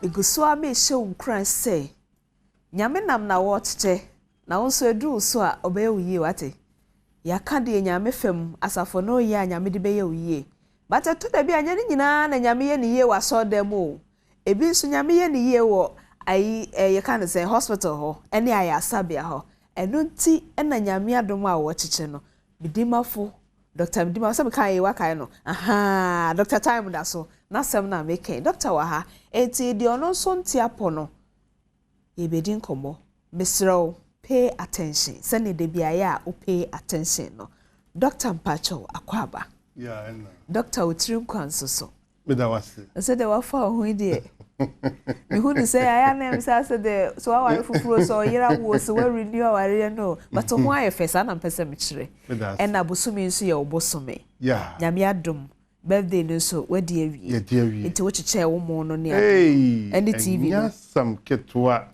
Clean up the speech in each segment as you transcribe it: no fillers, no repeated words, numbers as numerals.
Igusua me show nkran say. Nyame nam na wote na wonso edu so a obaye uye wate. Ya kade nyame fam asafo no ye nyame de beye uye. But to da bi anya ni nyina na nyame ye ni ye waso dem o. Ebi nso nyame ye ni ye wo ayi ye kan say hospital ho ene aya sabia ho. Eno nti na nyame adom a wo chiche no. Medimafo Dr. Medimafo se kan ye wakai no. Aha, Dr. Time da so. Na sem na make Dr. wa ha. Enti di ono so ntiapo no. Ye bedin komo. Misro pay attention. Send the biaya o pay attention no. Dr. Mpacho akwaba. Yeah, I know. Dr. Utrim Kwanso so. Me da wase. I said they were for who did. Me who say I am say the so I want for so yera was we renew our no. But to why first and person me and abusumi nso ye obosume. Yeah. Nyame adom. Birthday no so we dey wi. Yeah, dey wi. Into which chair wo mo no ne. Hey. Any TV. Yeah, some ketwa.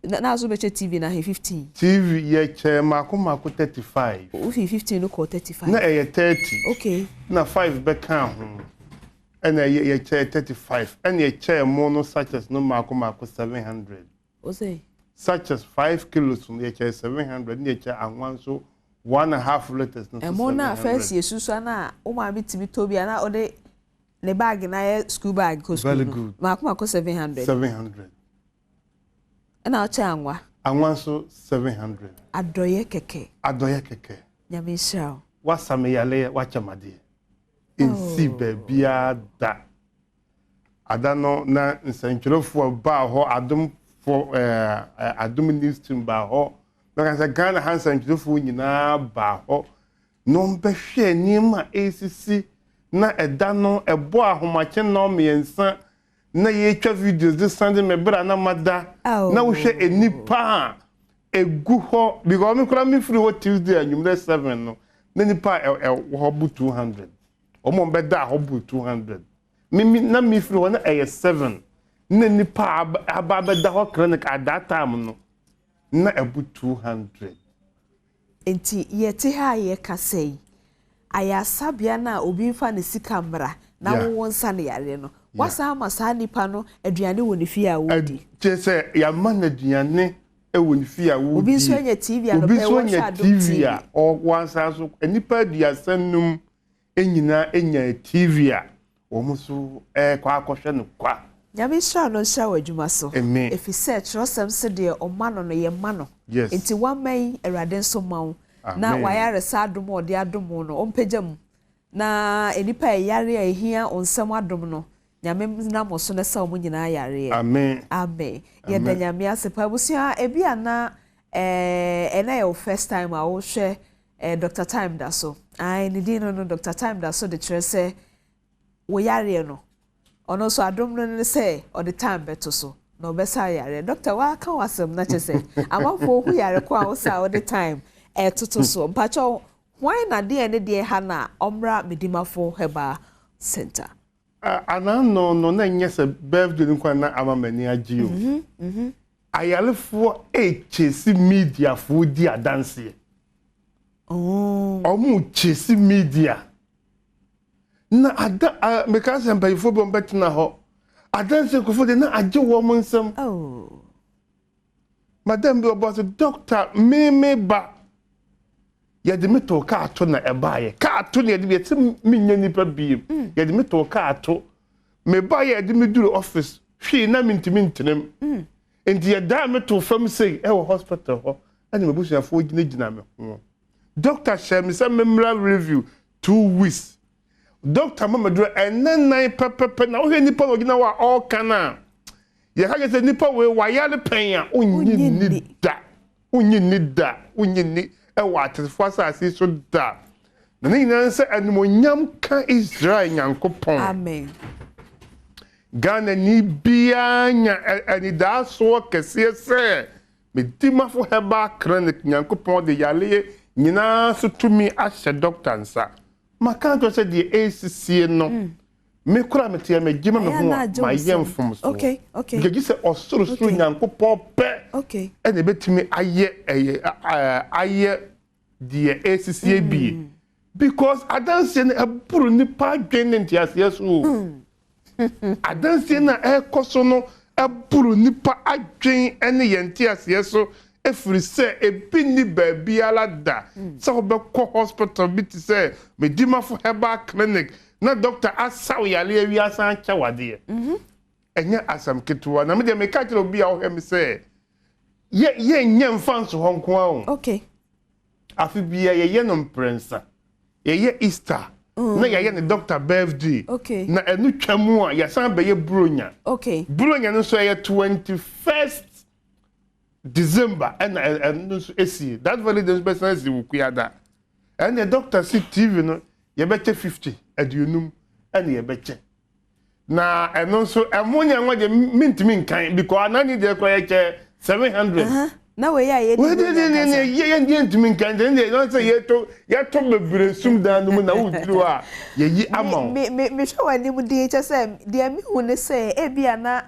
Na so be TV na 15. TV ye chair mako 35. O 15 no ko 35. Na ye 30. Okay. Na 5 be kan ho. And ye chair 35. And ye chair mono such as no mako 700. O say such as 5 kilos from ye chair 700 ye chair and one so 1.5 liters no. And mona first yesusu na o ma bi timi tobi na o de ne bag na school bag ko school. Very good. Mako 700. 700. And I'll chanwa. And one so 700. Adoye keke. Adoye keke. Nyame shao. Wasame yale wachamade. Insi bebia da. Adano na nsanchirofo ba ho adom for adom news team ba ho. Na ka Ghana hansanchirofo nyina ba ho. No mbehwe nima ACC na edano ebo ahomache no miensa na ye twa videos this Sunday me bra na mada na wo hwe enipa egu ho because me kura me free what Tuesday anyum 7 no na nipa ho bu 200 omo beda ho bu 200 me na me free one 7 na nipa aba beda ho clinic at that time no na ebu 200 enti yete ha ye kasei aya sabia na obi mfa ne sika mra na wo nsa ne yare no wasa amasa nipa no aduane woni fi a wodi je se ya man aduane e woni fi a wodi obi so nya TV a no pe wo sha TV a o wansa so nipa aduasanum enyina enya TV a wo muso kwa akohwe no kwa nyame sha no sha wadwuma so if you search rosem se de o mano no ye mano enti waman awrade so mawo na wayare sa adom o de adom no ompejam na enipa yare a hia onsam adom no nyame na moso na sa omu nyina yare amen amen ye da nyame asepa busia ebia na ena your first time a wo hwe Dr. Time da so ai ni din no Dr. Time da so de kire se wo yare no ono so adom no se o de time beto so no besa yare doctor wa ka wasem na chese amafo hu yare kwa wo sa o de time toto so mpacho why na de ha na omra Medimafo Herbal Center anano no na nyese birthday nkwa na amamani agio ayalefo chesi media fo di adanse omu chesi media na ada because empayfo bo betina ho adanse ko fo de na age wo mo nsem madam bi obo doctor me ba ya de meto ka ato na ebaye ka ato na de yeti minya nipa biem ya de meto ka ato me ba ya de me duru office hwe na mintimi ntenem enti ya da meto fam sei e wo hospital ho ani mebusu afo gina me ho doctor share me say memra review 2 weeks doctor mama do ennan pepepe na wo hwe nipa no gina wa all kana ya ka se nipa we wa yale pen ya onyi ni da ewa atefo asase so da na nyina nse animonyam ka Israel nyankopon amen Ghana ni bia nya anida so kese se Medimafo Herbal clinic nyankopon de yale nyina so tumi ahye doctor nsa maka to se de ACC no me kura metia me gima me ho ma yemfom so okay gegi se osoro nyankopon pe ene betimi aye the ACCAB because adanse na aburu nipa dwen ntiase so adanse na ekoso no eburu nipa adwen ene yenti ase so efiri se ebi ni baabi ala da se obekọ hospital bi ti se Medimafo Herbal Clinic na doctor asaw yale awi asan chawade enye asam ketuwa na me de me ka kire obi a wo hem se ye nyem fanso honko a okay afi bia ye no prensa ye Easter na ye ne doctor birthday okay na enu twamu a ya san be ye bronya okay bronya no so ye 21st December and no so esi that very the person is wukuada and the doctor see TV no ye beche 50 aduonum and ye beche na eno so amonya nwa de mintimi nkan because anani de ko ye 700 na we ya ye ye ntimi nkan de no say ye to bebre sum dan no na wuduru a ye yi amount me hwe wani mu de che say de mi hu ne say e bia na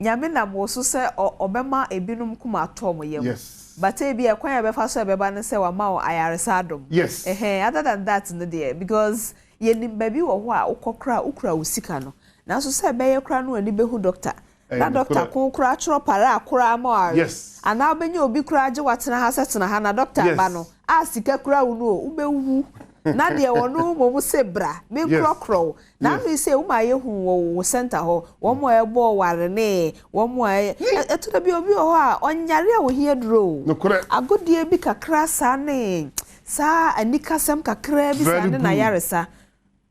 nyame na bo so say obema ebinum kuma atom yem yes but e bia kwan ya be fa so e be ba ne say wa ma o ayaresa Adom yes other than that no there because ye ni baby wo ho a ukokra ukura usika no na so say be ye kra no ani be hu doctor na doctor ko kura chro para akura ma yes ana obenye obi kura age watena ha setena ha na doctor ba no a sika kura wu no ubewu na de wono mo se bra me krokro na no se wo ma ye hu wo center ho wo mo ebo ware ne wo mo eto da bi obi ho a onyare a wo hie dro agodie bi kakra sa ne sa anikasem kakra bi sa ne na yaresa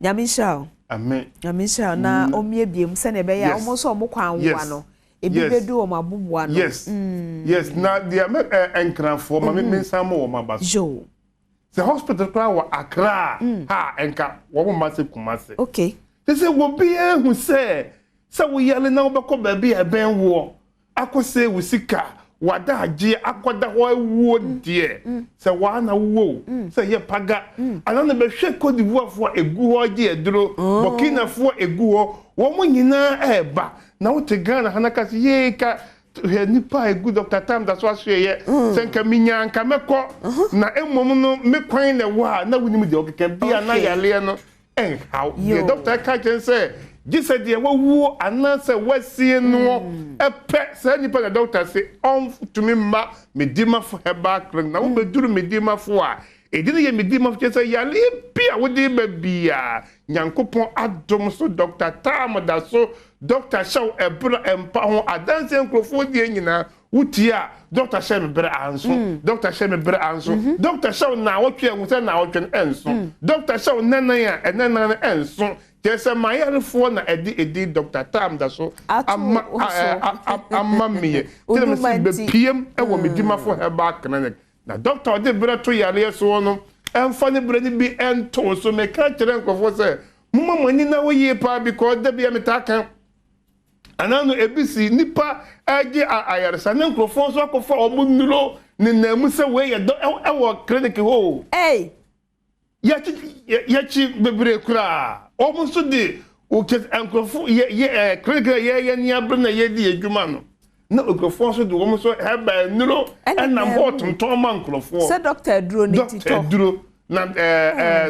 nyame shao amen nyame shao na omie biem se ne be ya omo so omo kwan wa no ebi bedu o mabubuwa no yes yes na dia me enkran fo ma me nsam wo mabaso jo the hospital kra wa Accra ha enka wo ma se Kumase okay they say wo bi ehu se wo yale na wo beko ba bi eben wo akose wo sika wada age akoda ho wo die se wa na wo se ye paga anana be hwe Cote d'Ivoire fo egu ho age eduro Burkina fo egu ho wo mo nyina eba na wo te Ghana hanaka se ye ka nipa egu Dr. Tam da so asye senka minya nka meko na emom no me kwan na wa na wunim de okeka bia na yale no how the doctor ka chen say gise de wawu ananse wasie no epe say nipa the doctor say on to me ma Medimafo Herbal Clinic na wo beduru Medimafo a edine ye Medimafo chen say yale bia wo de ba bia nyankopon Adom so Dr. Tam da so Dr. Shaw ebra empa ho adanse nkrofo die nyina wutia Dr. Shaw me anso Dr. Shaw me anso Dr. Shaw na wotwe hu se na wotwe enso Dr. Shaw nana ya enana enso tese mayarefo na edi Dr. Tam da so amma me tele me be piem e wo Medimafo Herbal Clinic na doctor de bra to yale so no emfa ne bra ni bi ento so me ka kire nkrofo se mumma mani na wo ye pa because da bia metaka anano ebisi nipa age ayaresa ne nkrofo so akofa omunuro ne namu se we ye do ewo clinic ho yachi bebre kura omuso de o ke nkrofo ye clinic ye ni abre na ye di adwuma no na nkrofo so de omuso heba nuro na bottom to man nkrofo se doctor duro ni ti to duro na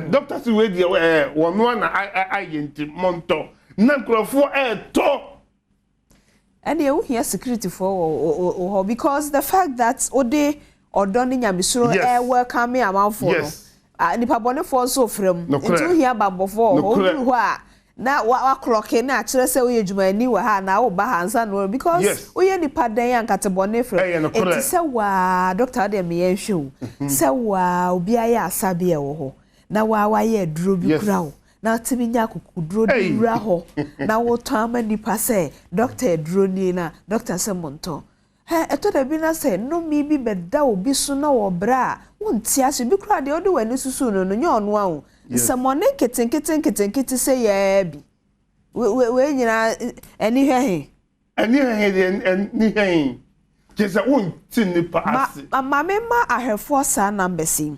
doctor si we di wono na ayenti monto na nkrofo to and you hear security for because the fact that ode odoni nyamisuro welcome amount for nipa bone for so frem into here bambo for odu ho a na wa clock na kire se we adwumani wa ha na wo ba hansa no because we nipa dan ankate bone frem it se wa doctor de me yenhwe se wa obi aye asabe e wo ho na wa ye duro bi kura wo na timi nya kokudro dura ho na wo tama nipa se doctor duro ni na doctor se monto eto da bi na se no mi bi beda obi so na wo bra wonti ase bi kura de odi wani susu no nya ono ahu samone keten se ye bi we nyina eni hwe Jesa wonti nipa ase ma ahefo sa number si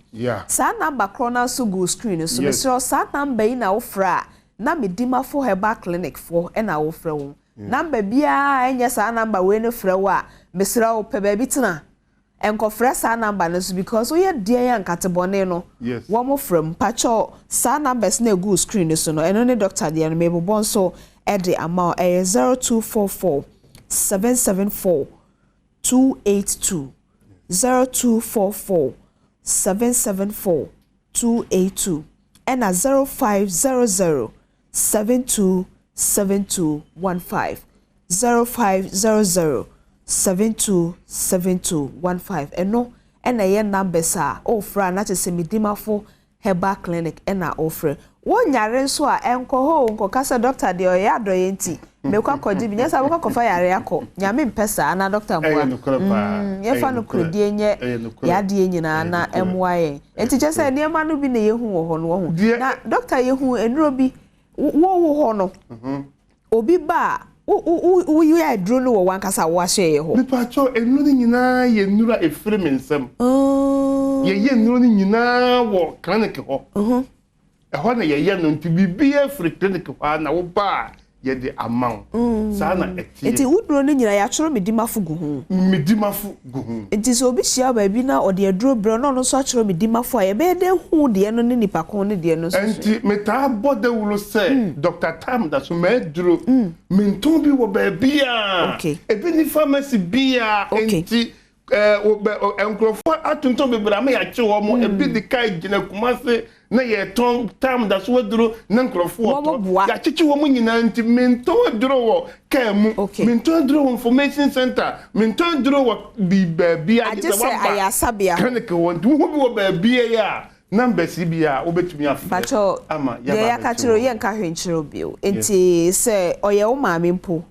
sa number krona so go screen so mesro sa number yi na wo fra na Medimafo Herbal Clinic for na wo fra wo number bia enye sa number we ne fra wo a mesro wo pe ba bi tena enko fra sa number no so because we dey yan katebone no wo mo from pacho sa numbers na go screen so no eno ne doctor dey no mebo bon so e dey amount 0244 774 282 0244 774 282 and 0500 727215 0500 727215 eno ena ye numbers a ofra na che se Medimafo Herbal Clinic ena ofre wonyare nso a enko ho nko kasa doctor de oye adoye nti mekwa kodi bi nyasa bokwa kofa yare akọ nyame mpesa na doctor mwa ye fa no krodie nye ya de nyina na emwa ye enti che se niema no bi na yehu wo ho no ho na doctor yehu enuro bi wo ho no obi ba you are drone wo wankasa wo ahye ho nipa cho enuro nyina ye nura efre mensem ye nuro nyina wo clinic ho ehọ na ye no nti bibia free clinic ho na wo ba ye de amount sana etie enti wudro no nyina ya choro Medimafo gu ho enti so obi hia ba bi na ode aduro bre no so choro Medimafo a ye be de hu de no ne nipa kon ne de no so enti meta bode wulo se Dr. Tam da so me duro menton bi wo ba bia ebi ni pharmacy bia enti enkrofo atunton bebra me ya che wo mo ebi de kai gina kumase na ye ton Tam da so waduro na nkrofo ya chichi wo mo nyina nti menton duro wo kamu menton duro information center menton duro wo bi bia ayasabia clinic wo nti wo bi wo ba bia ya numbers bia obetumi afa ama ya ka chiro ye nka hwenchiro bio enti se oye wo maame mpo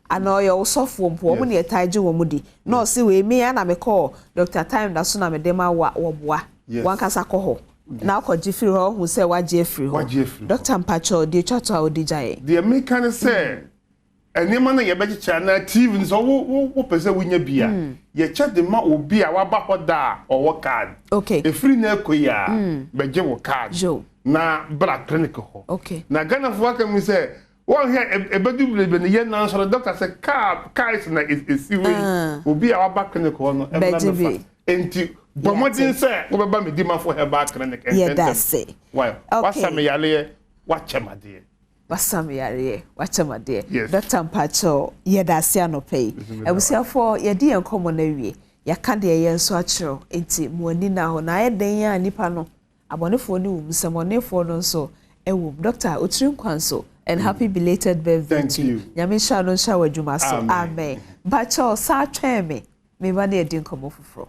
ana oye wo sofo mpo wo ne taje wo mudi no se we me ya na me call Dr. Time da so na me dem awa wo boa wan kasa ko ho na ko jifiri ho hu se waje afiri ho Dr. Mpacho de chato a odijaye de me kan se enema na ye begicha na TV so wo pese wunya bia ye che de ma obi a waba ho da owo card efiri na ekoya beje wo card na bra clinic ho na Ghana fo aka mi se one here ebedu blebe ne ye na so doctor say car is na is obi a waba clinic ho no e na me enti bomodin say wo beba Medimafo Herbal Clinic that's why wasame yale wachemade wachemade Dr. Mpacho ye da se anopai ebusiafo ye di enkomo na wie ya ka de ye nso achiro enti muani na ho na ye den ya nipa no abonefo ni wum semonefo no nso ewu Dr. Otrin Kwanso and happy belated birthday to you. Nyame sha no sha wadwuma so amen. Bacho sa tweme me ba na edi nkomo foforo.